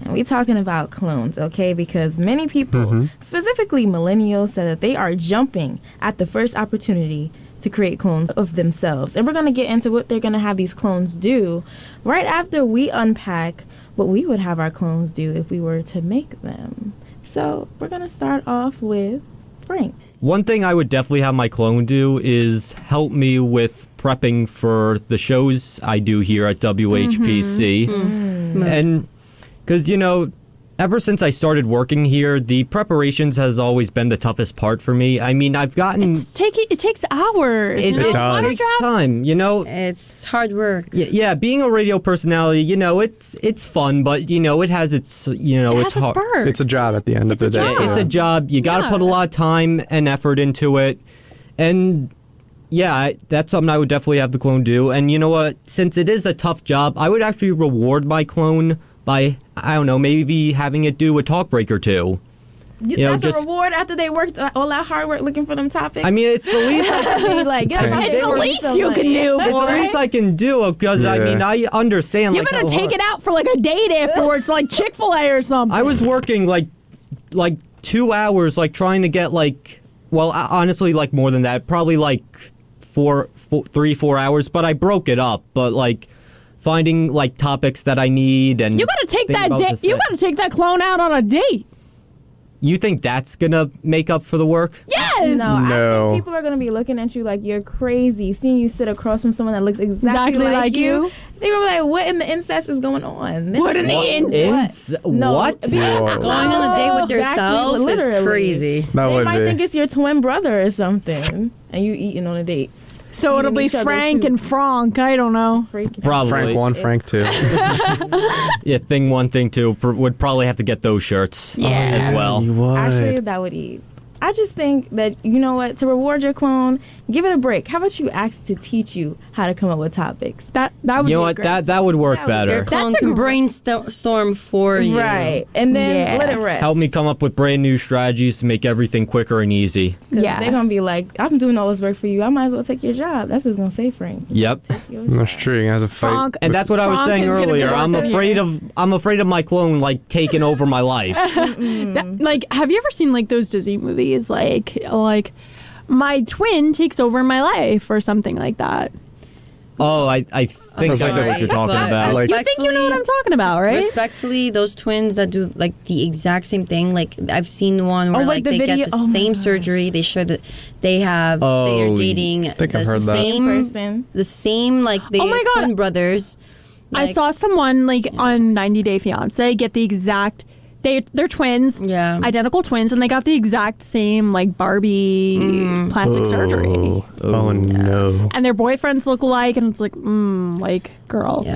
And we talking about clones, okay? Because many people, specifically millennials, said that they are jumping at the first opportunity to create clones of themselves. And we're going to get into what they're going to have these clones do right after we unpack what we would have our clones do if we were to make them. So we're going to start off with Frank. One thing I would definitely have my clone do is help me with prepping for the shows I do here at WHPC. And because, ever since I started working here, the preparations has always been the toughest part for me. I mean, I've gotten... It takes hours. It does. It's time, It's hard work. Yeah, being a radio personality, it's fun, but, it has its, it's hard. Perks. It's a job at the end of the day. It's a job. You got to put a lot of time and effort into it. And... yeah, that's something I would definitely have the clone do. And you know what? Since it is a tough job, I would actually reward my clone by, I don't know, maybe having it do a talk break or two. That's a reward after they worked all that hard work looking for them topics? I mean, it's the least I can do. It's the least you can do. It's the least I can do because, I mean, I understand. You better take it out for like a date afterwards, like Chick-fil-A or something. I was working like 2 hours, trying to get honestly, more than that, probably 3-4 hours, but I broke it up. But finding topics that I need and you gotta take that date. You gotta take that clone out on a date. You think that's gonna make up for the work? Yes. No. I think people are gonna be looking at you like you're crazy, seeing you sit across from someone that looks exactly like you. They're gonna be like, "What in the incest is going on?" What in the incest? What? Going on a date with yourself is crazy. They might think it's your twin brother or something, and you eating on a date. So it'll be Frank and Frank. I don't know. Probably. Frank 1, Frank 2. Yeah, thing 1, thing 2 would probably have to get those shirts as well. You would. Actually, that would eat. I just think that, you know what, to reward your clone, give it a break. How about you ask to teach you how to come up with topics? That would you know be what, great. that would work better. Your clone can brainstorm for you. Right. And then let it rest. Help me come up with brand new strategies to make everything quicker and easy. Yeah. They're going to be like, I'm doing all this work for you. I might as well take your job. That's what's going to say, Frank. Yep. That's true. You have to fight. Frank, And that's what I was Frank saying is gonna be earlier. I'm afraid of my clone taking over my life. have you ever seen those Disney movies like my twin takes over my life or something like that? Oh, I think I know what you're talking about. You think you know what I'm talking about, right? Respectfully, those twins that do the exact same thing. I've seen one where they get the same surgery. They show that they have they are dating the same person. The same they are twin brothers. I saw someone on 90 Day Fiancé get the exact. They're twins, identical twins, and they got the exact same Barbie plastic surgery. Oh no! And their boyfriends look alike, and it's girl. Yeah.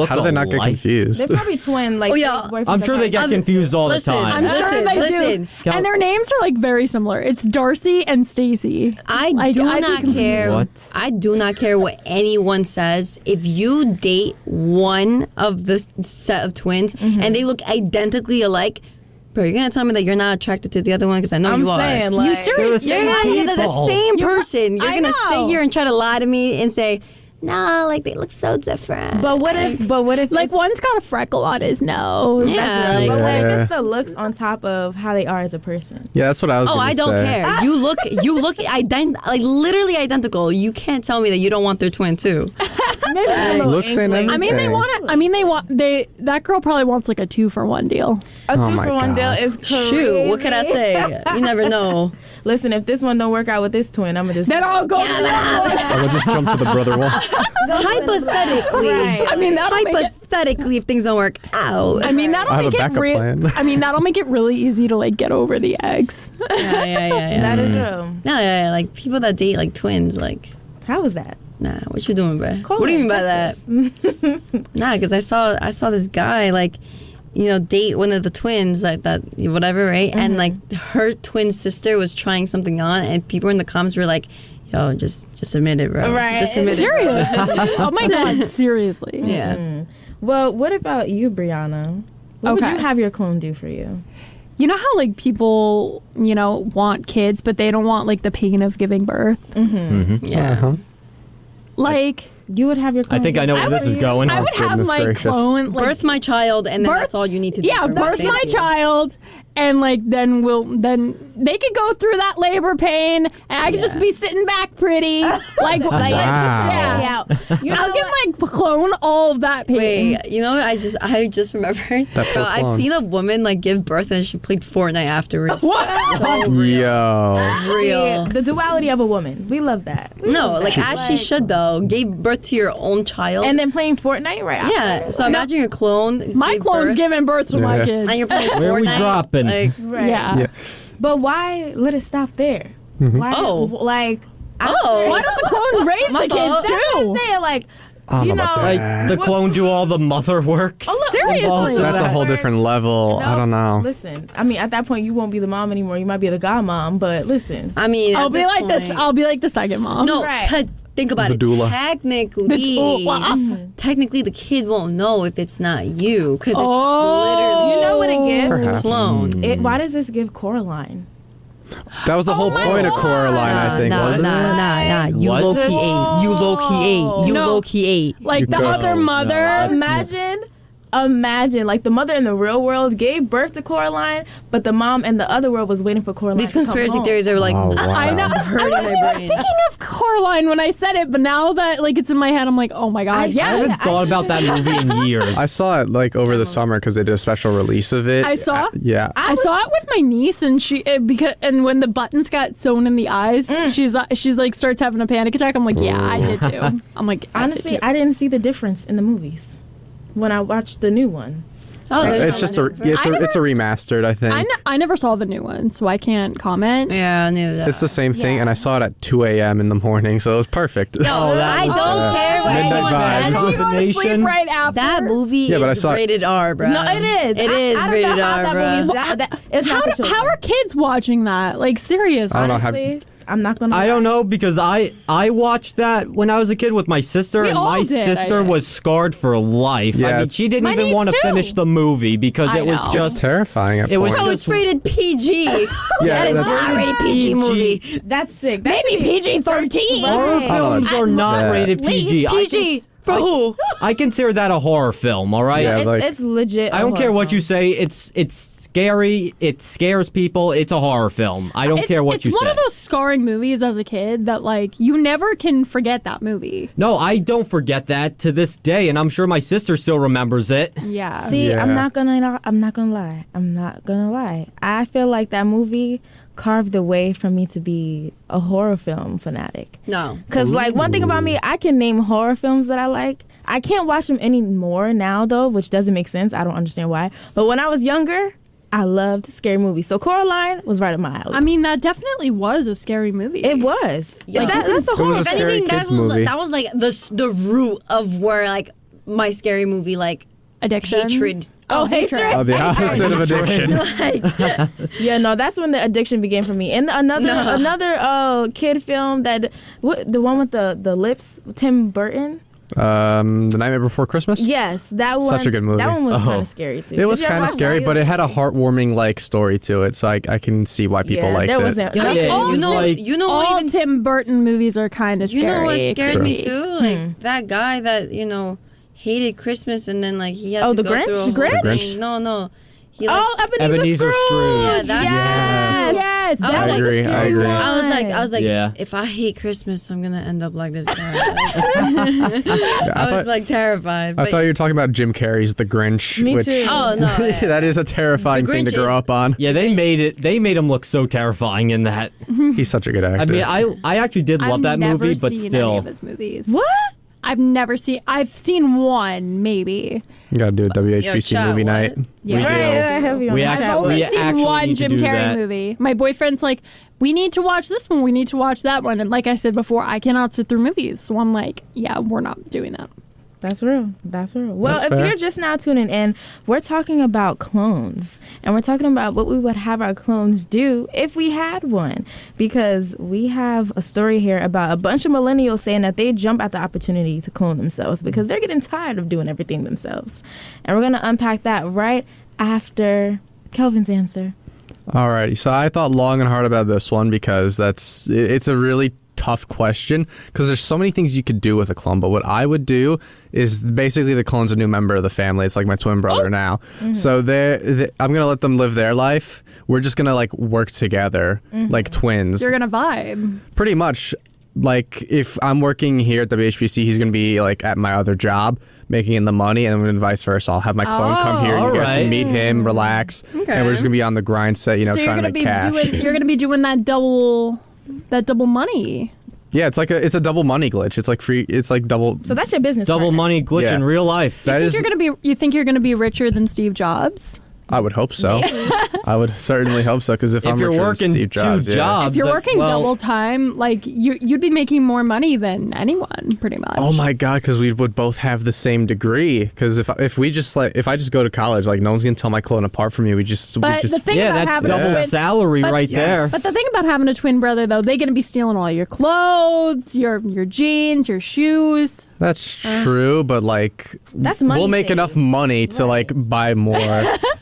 How do they not get confused? They're probably twin. I'm sure they get confused all the time. I'm sure they do. And their names are very similar. It's Darcy and Stacy. I do not care. What? I do not care what anyone says. If you date one of the set of twins and they look identically alike, bro, you're gonna tell me that you're not attracted to the other one because I know you are. I'm saying, you serious? You're the same person. You're gonna sit here and try to lie to me and say, "No, they look so different." But what if one's got a freckle on his nose? Yeah. But what if it's the looks on top of how they are as a person? Yeah, that's what I was gonna say. I don't care. You look literally identical. You can't tell me that you don't want their twin too. Maybe looks and everything. That girl probably wants a 2-for-1 deal. A 2-for-1 deal is crazy. Shoot, what could I say? You never know. Listen, if this one don't work out with this twin, I'm gonna just I'll go. I will just jump to the brother one. Hypothetically, hypothetically, if things don't work out, that'll make it really easy to get over the eggs. Yeah. That is true. No, people that date twins, how was that? Nah, what you doing, bro? What do you mean by that? Nah, because I saw this guy date one of the twins that whatever, right? And her twin sister was trying something on, and people in the comments were like, "Yo, just admit it, bro." Right? Just admit Serious? Oh my God, seriously? Yeah. Mm. Well, what about you, Brianna? What would you have your clone do for you? You know how people want kids, but they don't want the pain of giving birth. Mm-hmm. Yeah. Uh-huh. You would have your clone. I think I know where this is going. I would have goodness my gracious. clone like, Birth my child, and then Birth- that's all you need to do. yeah, for my birth my baby. child, and like then they could go through that labor pain, and I could just be sitting back pretty, like Wow. yeah. I'll give my clone all of that pain. Wait, you know, I just remembered. That poor I've clone. seen a woman like give birth and she played Fortnite afterwards. What? So real. Yo. Real. The duality of a woman. We love that. We No, love like that. as she should though. Gave birth to your own child. And then playing Fortnite right after. yeah. So imagine your clone. My gave clone's birth, giving birth to my Yeah. kids. and you're playing Where are we Fortnite. dropping? Like, Right. Yeah. But why let it stop there? Why? Oh. Like. Oh. Why don't the clone raise My the fault. kids That's what too? I'm saying. Like, I don't you know know. about that. Like the clone do all the mother work. Seriously. That's a whole different level. I don't know. Listen, I mean, at that point, you won't be the mom anymore. You might be the godmom, but listen. I mean, I'll at be this like this. point- I'll be like the second mom. No, Right. but think about The it. doula. Technically, the kid won't know if it's not you because Oh. it's literally You know what it gives? Perhaps. clone. Why does this give Coraline? That was the whole my point of God. Coraline, I think, wasn't it? nah. You Was low key it? ate. You low key ate. You No. low key ate. Like You the could. other mother. Imagine, like the mother in the real world gave birth to Coraline, but the mom in the other world was waiting for Coraline. These to come conspiracy home. theories are like, Oh, wow. I know. hurting my I wasn't brain. even thinking of Coraline when I said it, but now that like it's in my head, I'm like, oh my god, I yeah. haven't thought about that movie in years. I saw it like over the summer because they did a special release of it. I saw? Yeah. I saw it with my niece, and and when the buttons got sewn in the eyes, she's like starts having a panic attack. I'm like, yeah, I did too. I'm like, Honestly, I didn't see the difference in the movies when I watched the new one. oh, there's It's just so a much it's a remastered, I think. I never saw the new one, so I can't comment. Yeah, neither did It's the same thing, Yeah. and I saw it at 2 a.m. in the morning, so it was perfect. Yo, I don't care what Midnight anyone vibes. says. And you go to sleep Combination. right after. That movie Yeah, but I is saw it- rated R, bro. No, it is. It is I don't rated know how R, that bro. movie's it's How, not for how are kids watching that? Like, seriously. I don't know how- Honestly, I'm not gonna. I don't know because I watched that when I was a kid with my sister, We and all my did, I sister think. was scarred for life. Yeah, I mean, it's- she didn't My even niece want to too. finish the movie because I it was know. It's just terrifying at It was Bro, points. it's rated PG. Yeah, that is that's- not a rated PG movie. That's sick. That Maybe should be- PG-13. horror Right. films are not Yeah. rated PG. PG for who? I consider that a horror film. All right. Yeah, It's, like- it's legit. I don't care what you say. It's scary. It scares people. It's a horror film. I don't care what you It's say. one of those scarring movies as a kid that, like, you never can forget that movie. No, I don't forget that to this day, and I'm sure my sister still remembers it. Yeah. See, Yeah. I'm not gonna lie. I feel like that movie carved the way for me to be a horror film fanatic. No. Cause like one thing about me, I can name horror films that I like. I can't watch them anymore now though, which doesn't make sense. I don't understand why. But when I was younger, I loved scary movies. So Coraline was right up my alley. I mean, that definitely was a scary movie. It was. Like, that's a It was horror. a If scary anything, kids movie. that was like the root of where like my scary movie like Addiction. hatred. Oh, hatred. Oh, the opposite of addiction. Like Yeah, no, that's when the addiction began for me. And another kid film that the one with the lips, Tim Burton. The Nightmare Before Christmas. Yes, that one. Such a good movie. That one was Oh. kind of scary too. It was Did you ever kind of watch scary, that? but it had a heartwarming like story to it, so I can see why people Yeah, liked there it. wasn't. Yeah, Yeah, all it was like- you know All what even Tim Burton movies are kind of you scary. know what scared True. me too? Like that guy that hated Christmas and then like he had Oh, to the go Grinch? through a The whole Grinch? thing. No. He like, Oh, Ebenezer, Ebenezer Scrooge. Scrooge. Yeah, that's yes, yes. I That's agree, the I scary agree. one. I was like, Yeah. if I hate Christmas, I'm gonna end up like this guy. Yeah, I was like terrified. I But thought you were talking about Jim Carrey's The Grinch. Me which, too. oh no, yeah. that is a terrifying The thing to Grinch grow is- up on. Yeah, they made him look so terrifying in that. He's such a good actor. I mean, I actually did love I've that never movie, but seen any still. of his movies. What? I've seen one, maybe. you gotta do a WHPC chat, movie what? night. Yeah. We Right, do. yeah, heavy on We the actually- chat. I've only we seen actually one need to Jim do Carrey that. movie. My boyfriend's like, we need to watch this one. We need to watch that one. And like I said before, I cannot sit through movies. So I'm like, yeah, we're not doing that. That's real. That's real. Well, That's if fair. you're just now tuning in, we're talking about clones. And we're talking about what we would have our clones do if we had one. Because we have a story here about a bunch of millennials saying that they jump at the opportunity to clone themselves because they're getting tired of doing everything themselves. And we're going to unpack that right after Kelvin's answer. Alrighty, so I thought long and hard about this one because it's a really tough question because there's so many things you could do with a clone. But what I would do is basically the clone's a new member of the family. It's like my twin brother now. So I'm going to let them live their life. We're just going to like work together like twins. You're gonna vibe. Pretty much. Like if I'm working here at WHPC, he's going to be like at my other job making in the money, and then vice versa. I'll have my clone come here, and you guys can meet him, relax, and we're just going to be on the grind set, so trying to make cash. You're gonna be doing that double money. Yeah, it's a double money glitch. It's like free. It's like double. So that's your business. Double partner. money glitch in real life. You think you're gonna be richer than Steve Jobs? I would hope so. I would certainly hope so, because if I'm you're working Steve Jobs, two jobs, if you're working double time, like you'd be making more money than anyone, pretty much. Oh my god, because we would both have the same degree. Because if I just go to college, like no one's gonna tell my clone apart from me. The thing about that's having double salary right there. But the thing about having a twin brother, though, they're gonna be stealing all your clothes, your jeans, your shoes. That's true, but like that's money we'll make saving. enough money to like buy more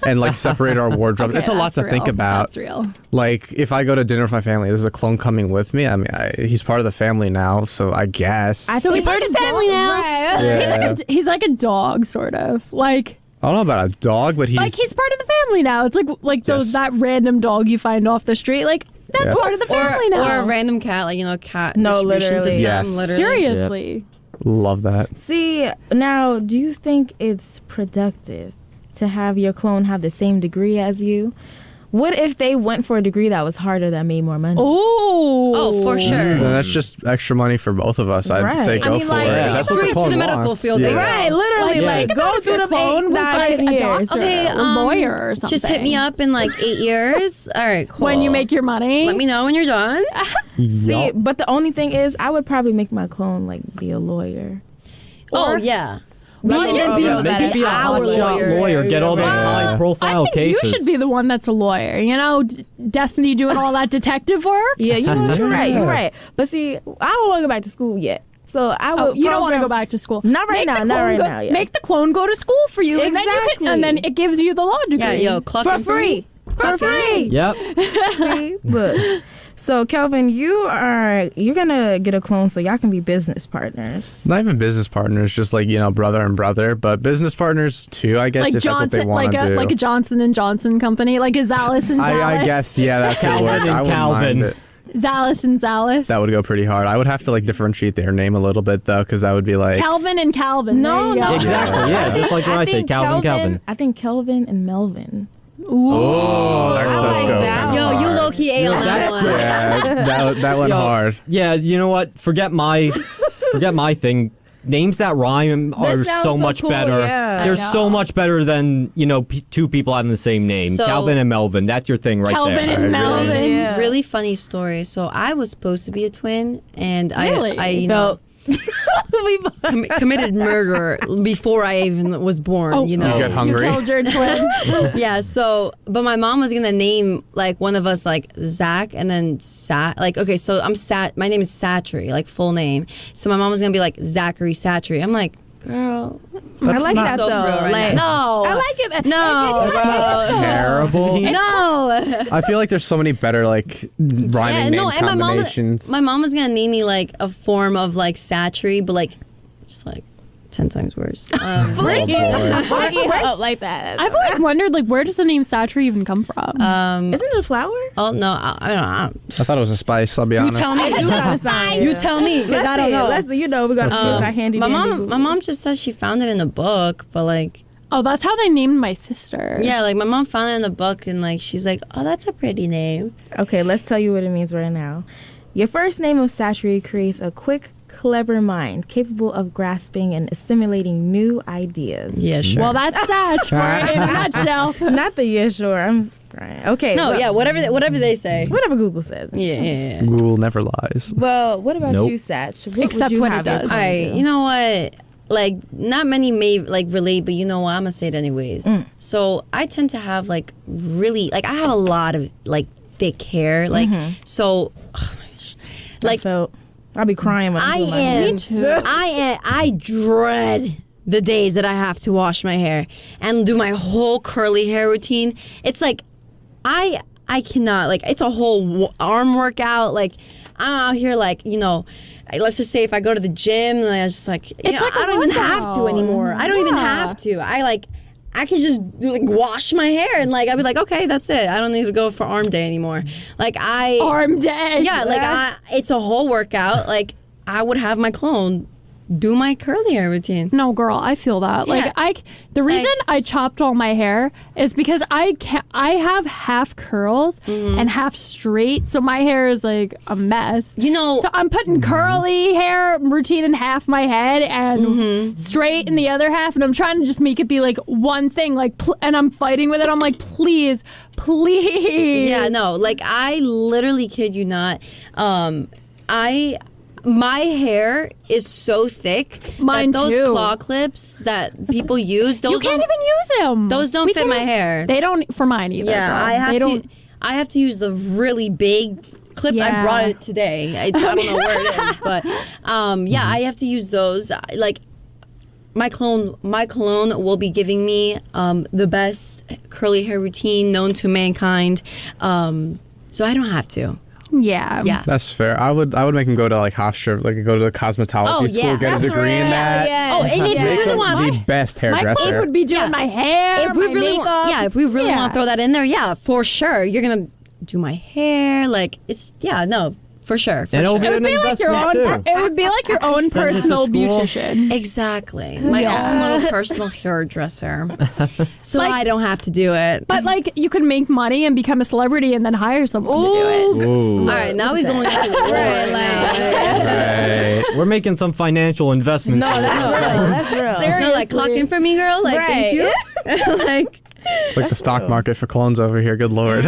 and like separate our wardrobe. Okay, it's a lot to think about. That's real. Like if I go to dinner with my family, there's a clone coming with me. I mean, he's part of the family now, so I guess. So he's part of the family now. Right. Yeah. He's like a dog, sort of. Like I don't know about a dog, but he's part of the family now. It's like that random dog you find off the street. Like that's part of the family now. Or a random cat, like cat No, distribution literally. system. Yes. Literally. Seriously. Love that. See, now, do you think it's productive to have your clone have the same degree as you? What if they went for a degree that was harder that made more money? Oh, for sure. Then that's just extra money for both of us. I'd Right. say go for like, it. yeah. That's what Straight to clone the medical wants. field. Yeah. Right, literally, Like, like, go through the clone was 9, like 10 a years. doctor. Okay, a lawyer or something. Just hit me up in like 8 years. All right, cool. when you make your money. Let me know when you're done. See, Yup. but the only thing is, I would probably make my clone, like, be a lawyer. Oh, yeah. Maybe Maybe be a hotshot lawyer. Get all those high-profile I think cases. you should be the one that's a lawyer. You know, Destiny doing all that detective work. Yeah, you know what? You're right. You're right. But see, I don't want to go back to school yet. So I would. You don't want to go back to school. Not right now. Not right now. Yeah. Make the clone go to school for you, Exactly. and then it gives you the law degree. Yeah, yo, Cluff for and free. For free. Yep. See, look. So Kelvin, you're gonna get a clone so y'all can be business partners. Not even business partners, just like, brother and brother, but business partners too, I guess, Like if that's what they Johnson, want to do. like a Johnson and Johnson company, like a Zallis and Zallis. I guess, yeah, that could Calvin work. and I wouldn't Calvin. mind it. Zallis and Zallis. That would go pretty hard. I would have to like differentiate their name a little bit though, because that would be like Calvin and Calvin. No, There you no. go. Exactly. Yeah, just like when I say think Calvin. I think Kelvin and Melvin. oh, I let's like go. that. Yo, you low key ate on that one. Yeah, that went Yo, hard. Yeah, you know what? Forget my thing. Names that rhyme are sounds so so much cool, better. yeah. They're I know. so much better than two people having the same name. So- Calvin and Melvin. That's your thing right Kelvin there. and Melvin. Yeah. Really funny story. So I was supposed to be a twin, and Really? I Felt. committed murder before I even was born. Oh. You know. You get hungry. You killed your twin. Yeah, but my mom was gonna name like one of us like Zach and then okay, so my name is Satry, like full name. So my mom was gonna be like Zachary Satry. I'm like, girl, I like that so though. for real right now. No, I like it. No, bro. Terrible. No. I feel like there's so many better like rhyming name and combinations. my mom was gonna name me like a form of like Satry, but like just like 10 times worse. Oh, boy. Why you up like that? I've always wondered, like, where does the name Satry even come from? Isn't it a flower? Oh no, I don't know. I thought it was a spice. I'll be honest. You tell me. You tell me, because I don't know. Leslie, we got to use our handy. My dandy mom, Google. my mom just says she found it in a book, but like, Oh, that's how they named my sister. yeah, like my mom found it in a book, and like she's like, oh, that's a pretty name. Okay, let's tell you what it means right now. Your first name of Satry creates a quick, clever mind capable of grasping and assimilating new ideas. Yeah, sure. Well, that's Satch in a nutshell. Not the yeah, sure. I'm right. Okay. no, well, yeah, whatever they say. whatever Google says. Yeah. Google never lies. Well, what about Nope. you, Satch? What Except would you when it have your does. clone All right, do? you know what? Like, not many may like relate, but you know what? I'm gonna say it anyways. So I tend to have like really like I have a lot of like thick hair, like so. Oh my gosh. Like I'll be crying when I I'm doing my hair. am. Me too. I dread the days that I have to wash my hair and do my whole curly hair routine. It's like I cannot, like, it's a whole arm workout. Like, I'm out here like, let's just say if I go to the gym and I was just like, It's like I a don't even workout. have to anymore. I don't even have to. I can just like wash my hair and like I'd be like, okay, that's it. I don't need to go for arm day anymore. Like Arm day. yeah, like it's a whole workout. Like I would have my clone do my curly hair routine. No, girl, I feel that. Yeah. Like the reason I chopped all my hair is because I have half curls and half straight, so my hair is like a mess. So I'm putting curly hair routine in half my head and straight in the other half, and I'm trying to just make it be like one thing. Like, and I'm fighting with it. I'm like, please. Yeah, no, like I literally kid you not. My hair is so thick. Mine that those too. claw clips that people use, those You can't don't, even use them. those don't fit my hair. They don't for mine either. Yeah, girl. I have to use the really big clips. I Yeah. brought it today. I don't know where it is, but yeah, I have to use those. Like my clone will be giving me the best curly hair routine known to mankind. So I don't have to. Yeah. Yeah. That's fair. I would make him go to like Hofstra, like go to the cosmetology school, get a degree in that. Oh, and if you Make really him want the best My hairdresser. clip would be doing my hair, if we my really makeup. want, to throw that in there, yeah, for sure. You're gonna do my hair, like it's for sure. For And it'll sure. be It would an be like your own. investment, too. It would be like your own Send it to personal school. beautician. Exactly, my own little personal hairdresser, so Like- I don't have to do it. But like, you could make money and become a celebrity, and then hire someone to do it. Ooh. All right, now we're going into the war. Right. We're making some financial investments. No, that's real. No, like clock in for me, girl. Like, thank you. Like, It's like the stock market for clones over here. Good lord.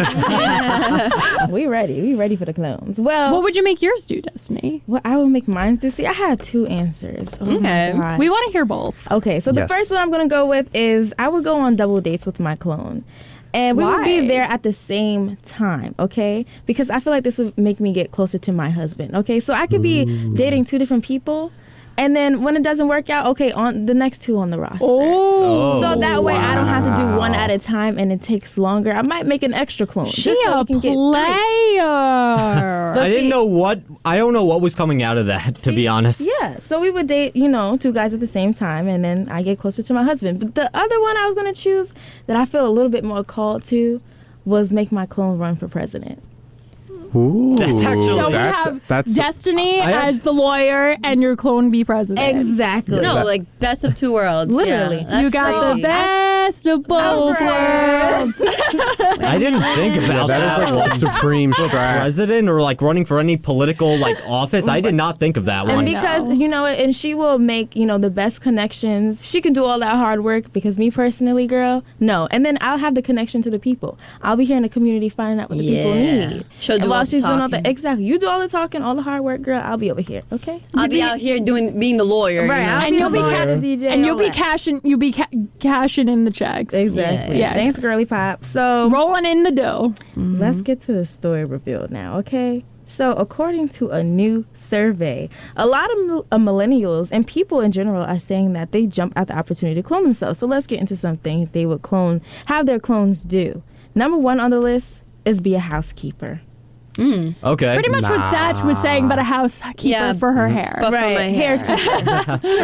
We ready. We ready for the clones. Well, What would you make yours do, Destiny? what I would make mine do. See, I had two answers. Oh my Okay. gosh. We want to hear both. Okay, so the Yes. first one I'm going to go with is I would go on double dates with my clone. And we would Why? be there at the same time, okay? Because I feel like this would make me get closer to my husband, okay? So I could be dating two different people. And then when it doesn't work out, okay, on the next two on the roster. Oh, So that way I don't have to do one at a time and it takes longer. I might make an extra clone. She just so a we can get three. player. I didn't know what. I don't know what was coming out of that. To be honest. Yeah, so we would date, two guys at the same time, and then I get closer to my husband. But the other one I was going to choose that I feel a little bit more called to was make my clone run for president. Ooh, That's actually- So we that's have Destiny I- as the lawyer and your clone be president. Exactly. no, like best of two worlds. Literally. Yeah, You that's got crazy. the best of both worlds. I didn't think about that is like supreme stress. president or like running for any political like office. I did not think of that And one. because, and she will make, the best connections. She can do all that hard work because me personally, girl, no. And then I'll have the connection to the people. I'll be here in the community finding out what the people need. She'll do And while all she's the doing all talking. exactly. You do all the talking, all the hard work, girl. I'll be over here, okay? I'll be out here being the lawyer. Right. you know? I'll And be you'll the be lawyer, ca- the DJ, and you'll all be that. cashing in the checks. Exactly. Yeah. Thanks, girly pop. So Rolling in the dough. let's get to the story reveal now, okay? So, according to a new survey, a lot of millennials and people in general are saying that they jump at the opportunity to clone themselves. So, let's get into some things they would have their clones do. Number one on the list is be a housekeeper. Okay. Pretty much what Satch was saying about a housekeeper for her hair. But for my hair.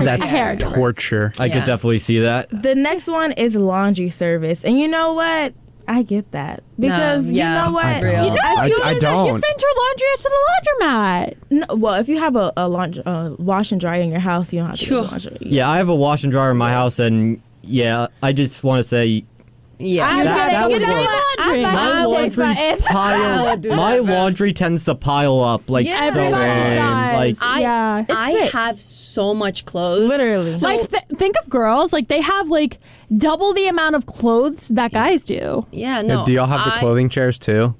That's Hair. torture. I Yeah. could definitely see that. The next one is laundry service. And you know what? I get that. Because yeah, you know what? real. You know, I You don't. send your laundry out to the laundromat. no, well, if you have a wash and dryer in your house, you don't have to do Sure. laundry. Yeah, I have a wash and dryer in my house, and yeah, I just want to say Yeah. that would work. Laundry. I would change my answer. my laundry tends to pile up like Yeah, so Everybody bad. does. Like yeah. I sick. have so much clothes. Literally. So, Like, think of girls. Like, they have, like, double the amount of clothes that guys do. yeah, no. Do y'all have the clothing chairs too?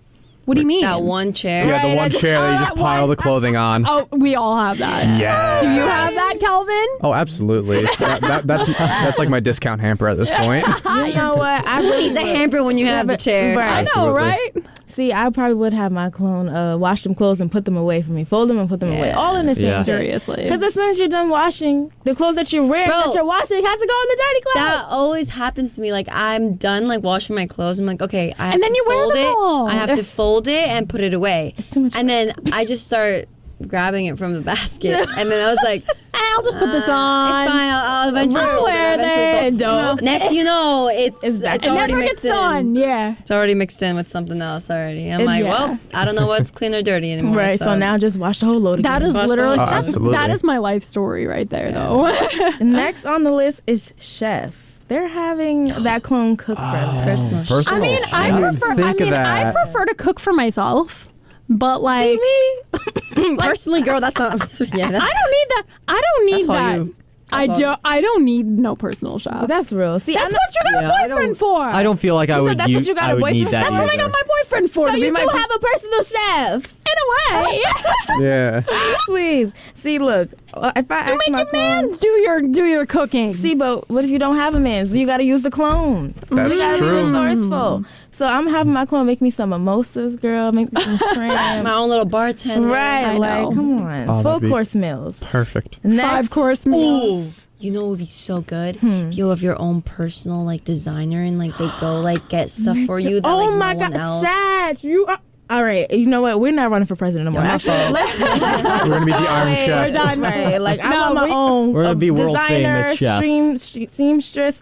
What do you mean? That one chair. Yeah, the one chair that you just pile the clothing on. Oh, we all have that. Yeah. Do you have that, Kelvin? Oh, absolutely. That's like my discount hamper at this point. You know what? I Who really needs a would. hamper when you have the chair? Right. I know, Absolutely. right? See, I probably would have my clone wash them clothes and put them away for me, fold them and put them away, Yeah. all in the same Yeah. day. Seriously. Because as soon as you're done washing, the clothes that you're wearing, Bro. that you're washing, has to go in the dirty clothes. That always happens to me. Like I'm done like washing my clothes. I'm like, okay, I have And then to you wear fold them it. all. I have to Yes. fold it and put it away. It's too much And then I just start grabbing it from the basket, and then I was like, I'll just put this on. It's fine. I'll eventually I'll fold it. wear this. Next, you know, it's It already never mixed gets in. done. Yeah. It's already mixed in with something else already. I'm like, Yeah. well, I don't know what's clean or dirty anymore. Right, so now just wash the whole load again. That is Wash literally the- Oh, absolutely. that is my life story right there, though. Next on the list is chef. They're having that clone cook for them. personal. I mean, I prefer to cook for myself, but like Personally, girl, that's not. Yeah, I don't need that. I don't need That's all that. you. I don't need no personal chef. Well, that's real. See, That's I know, what you got a boyfriend for. I don't feel like I would. that's what you got I a would need boyfriend? that. That's what I either. got my boyfriend for. so to be you my do have a personal chef. in a way. Yeah. Please. See, look, if I You ask make my your mans clone, do your cooking. see, but what if you don't have a man's? You got to use the clone. That's you gotta true. be resourceful. So I'm having my clone make me some mimosas, girl. Make me some shrimp. my own little bartender. Right, I like, know. come on. Oh, Full that'd be- course meals. Perfect. Next, 5-course meal. Ooh. You know what would be so good? If you have your own personal like designer and like they go like get stuff for you that Oh like my no God, one else. Sag, you are. All right, you know what? We're not running for president anymore. Yeah, my Actually, We're gonna be the Iron We're Chef. done. Right, like I No, want my we- own. We're gonna be world designer, famous chefs. seamstress.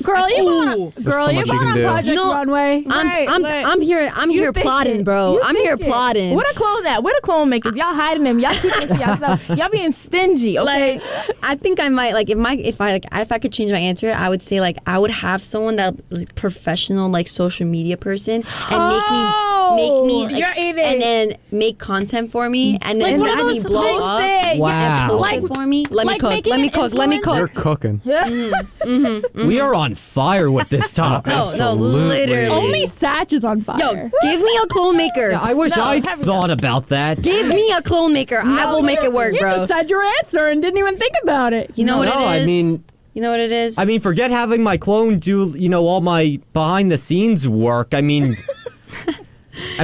Girl, you Ooh. bought, girl, so you much you bought can on do. Project You know- Runway. Right, like, I'm here think plotting, it. bro. You I'm think here it. plotting. Where the clone at? Where the clone makers? Y'all hiding them. Y'all keeping this to yourself. Y'all being stingy. Okay. Like, I think I might like if I could change my answer, I would say like I would have someone that was professional like social media person and make me like, you're eating. and then make content for me and then Like one of let me those blow up things. and Wow. post Like- it for me. Let me like cook. making Let me an cook. Let me influencer? You're cook. cooking. We are on fire with this topic. No, Absolutely. literally. Only Satch is on fire. Yo, give me a clone maker. I wish No, I have you- thought about that. Give me a clone maker. I will make it work, you bro. just said your answer and didn't even think about it. You know what it No, is? I mean, you know what it is? I mean, forget having my clone do, all my behind the scenes work. I mean,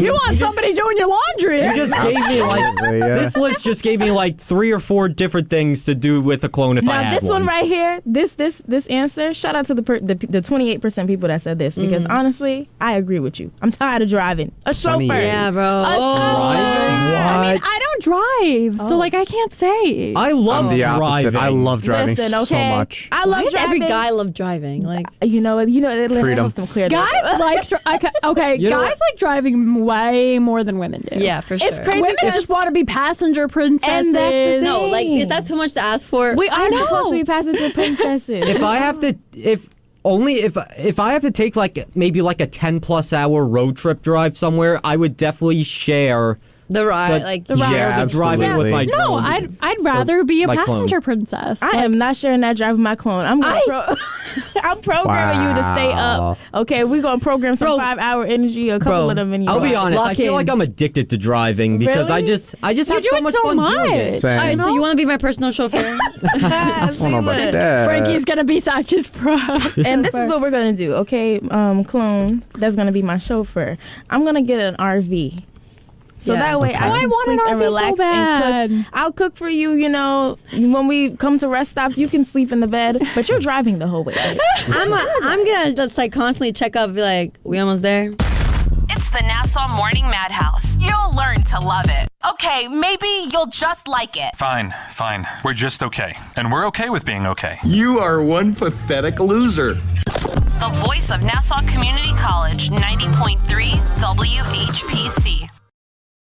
You want somebody doing your laundry. You just gave me like Absolutely, yeah. this list just gave me like 3 or 4 different things to do with a clone if I Now had this one right here, this answer. Shout out to the 28% people that said this because honestly, I agree with you. I'm tired of driving a chauffeur. 28. yeah, bro. A Driving? I mean, I don't drive, so like I can't say. I love I'm the opposite. driving. I love driving Listen, so okay. much. I Why love does driving. every guy love driving? Like, Atlanta Freedom. helps them clear Guys that. like You know guys what? like driving way more than women do. yeah, for sure. It's crazy. Women because- just want to be passenger princesses. And that's the thing. No, like, is that too much to ask for? We are know. supposed to be passenger princesses. If I have to if I have to take like maybe like a 10+ hour road trip drive somewhere, I would definitely share the ride, the, like the ride. share the driving with my No, drone. I'd rather be a my clone. passenger princess. I am not sharing that drive with my clone. I'm programming you to stay Wow. up. Okay, we're gonna program some Bro. 5-hour energy. A couple Bro. of them in your I'll be life. honest, I Lock feel in. like I'm addicted to driving because I Really? just have do so it much so fun doing it. much. Same. all right, so you want to be my personal chauffeur? Ah, see, I don't know about look. that. Frankie's gonna be Satch's pro. And this is what we're gonna do, okay? Clone, that's gonna be my chauffeur. I'm gonna get an RV. So Yes. that way I I can want an sleep and RV so relax bad. and cook. I'll cook for you, when we come to rest stops, you can sleep in the bed, but you're driving the whole way. Right? I'm gonna just like constantly check up, be like, we almost there? It's the Nassau Morning Madhouse. You'll learn to love it. Okay, maybe you'll just like it. Fine. We're just okay. And we're okay with being okay. You are one pathetic loser. The voice of Nassau Community College, 90.3 WHPC.